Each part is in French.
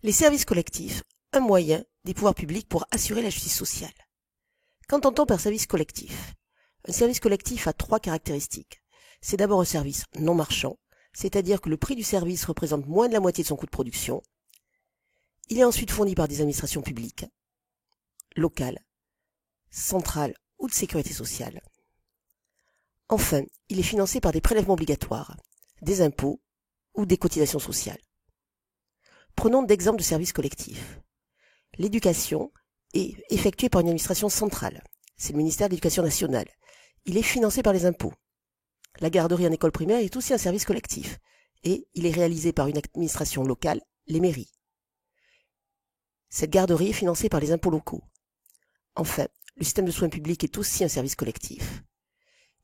Les services collectifs, un moyen des pouvoirs publics pour assurer la justice sociale. Qu'entend-on par service collectif? Un service collectif a 3 caractéristiques. C'est d'abord un service non marchand, c'est-à-dire que le prix du service représente moins de la moitié de son coût de production. Il est ensuite fourni par des administrations publiques, locales, centrales ou de sécurité sociale. Enfin, il est financé par des prélèvements obligatoires, des impôts ou des cotisations sociales. Prenons d'exemples de services collectifs. L'éducation est effectuée par une administration centrale. C'est le ministère de l'Éducation nationale. Il est financé par les impôts. La garderie en école primaire est aussi un service collectif et il est réalisé par une administration locale, les mairies. Cette garderie est financée par les impôts locaux. Enfin, le système de soins publics est aussi un service collectif.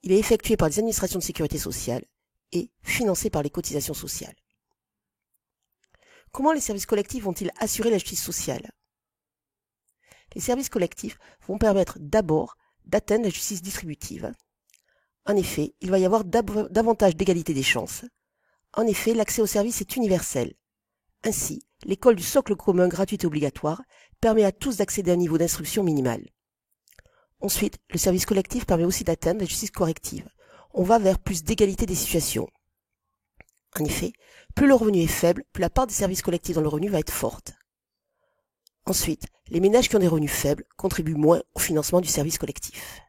Il est effectué par les administrations de sécurité sociale et financé par les cotisations sociales. Comment les services collectifs vont-ils assurer la justice sociale? Les services collectifs vont permettre d'abord d'atteindre la justice distributive. En effet, il va y avoir davantage d'égalité des chances. En effet, l'accès aux services est universel. Ainsi, l'école du socle commun gratuite et obligatoire permet à tous d'accéder à un niveau d'instruction minimal. Ensuite, le service collectif permet aussi d'atteindre la justice corrective. On va vers plus d'égalité des situations. En effet, plus le revenu est faible, plus la part des services collectifs dans le revenu va être forte. Ensuite, les ménages qui ont des revenus faibles contribuent moins au financement du service collectif.